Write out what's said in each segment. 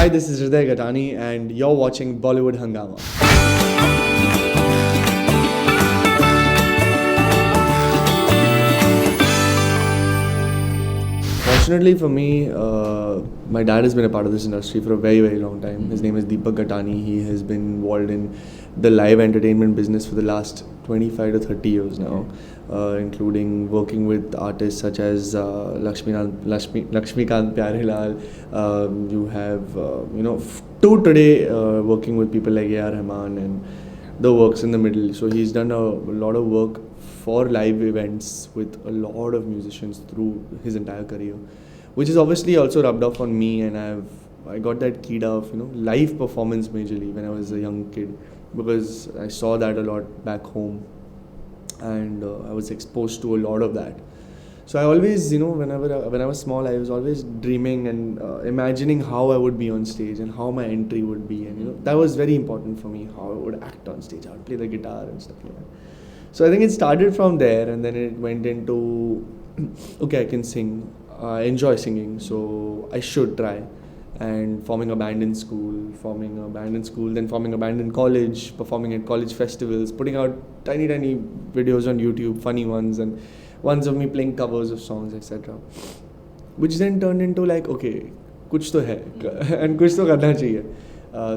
Hi, this is Hriday Gattani, and you're watching Bollywood Hungama. Fortunately for me, my dad has been a part of this industry for a very, very long time. His name is Deepak Gattani. He has been involved in the live entertainment business for the last 25 to 30 years now, including working with artists such as Lakshmikant Pyarelal. You have, to today, working with people like Rahman and the works in the middle. So he's done a lot of work for live events with a lot of musicians through his entire career, which is obviously also rubbed off on me, and I got that keyed of live performance majorly when I was a young kid, because I saw that a lot back home, and I was exposed to a lot of that. So I always, when I was small, I was always dreaming and imagining how I would be on stage and how my entry would be, and that was very important for me, how I would act on stage. I would play the guitar and stuff like that. So I think it started from there, and then it went into, okay, I can sing, I enjoy singing, so I should try. And forming a band in school, then forming a band in college, performing at college festivals, putting out tiny videos on YouTube, funny ones, and ones of me playing covers of songs, etc. Which then turned into like, okay, kuch to hai, and kuch to karna chahiye.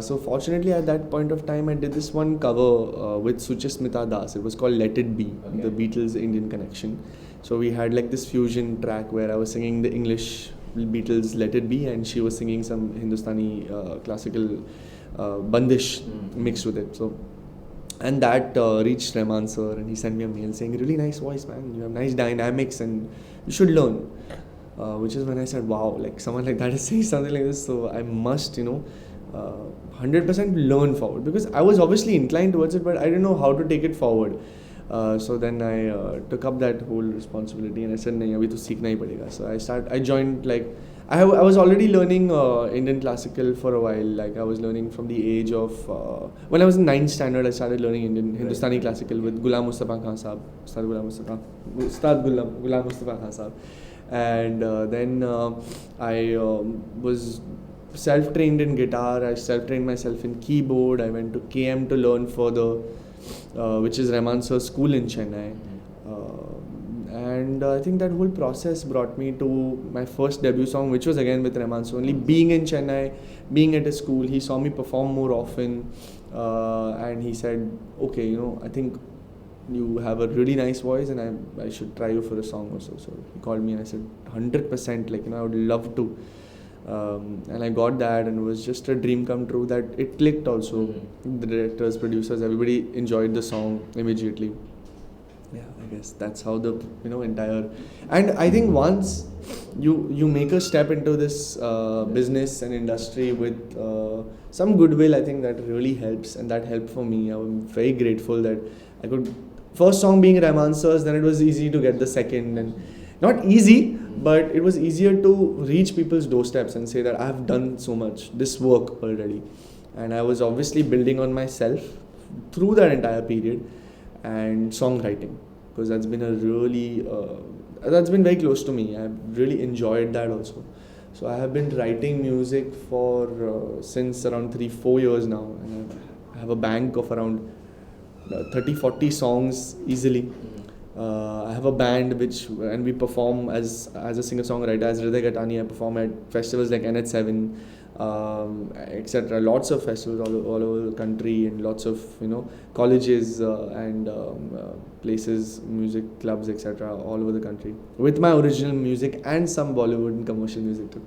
So fortunately at that point of time I did this one cover with Suchasmita Das. It was called Let It Be, the Beatles Indian connection. So we had like this fusion track where I was singing the English Beatles Let It Be, and she was singing some Hindustani classical bandish mixed with it. So, and that reached Rahman sir, and he sent me a mail saying, really nice voice, man, you have nice dynamics and you should learn. Which is when I said, wow, like someone like that is saying something like this, so I must 100% learn forward, because I was obviously inclined towards it, but I didn't know how to take it forward. So then I took up that whole responsibility, and I said, nahi, abhi to seekhna hi padega. So I joined, like, I was already learning Indian classical for a while. Like I was learning from the age of, when I was in 9th standard, I started learning Hindustani classical with Ghulam Mustafa Khan Sahab, Ustad Ghulam Mustafa Khan Sahab. And then I was self-trained in guitar, I self-trained myself in keyboard, I went to KM to learn further, which is Rahman sir's school in Chennai. And I think that whole process brought me to my first debut song, which was again with Rahman. So only being in Chennai, being at a school, he saw me perform more often, and he said, okay, I think you have a really nice voice, and I should try you for a song or so. So he called me and I said, 100%, like, I would love to. And I got that, and it was just a dream come true that it clicked also. The directors, producers, everybody enjoyed the song immediately. Yeah, I guess that's how the entire, and I think once you make a step into this business and industry with some goodwill, I think that really helps, and that helped for me. I'm very grateful that I could, first song being Rahman sir's, then it was easy to get the second, and not easy, but it was easier to reach people's doorsteps and say that I have done so much, this work already. And I was obviously building on myself through that entire period, and songwriting, because that's been a really, that's been very close to me. I've really enjoyed that also. So I have been writing music for since around 3-4 years now, and I have a bank of around 30-40 songs easily. I have a band and we perform as a singer-songwriter, as Hriday Gattani. I perform at festivals like NH7, etc. Lots of festivals all over the country, and lots of colleges and places, music clubs, etc. all over the country, with my original music and some Bollywood and commercial music too.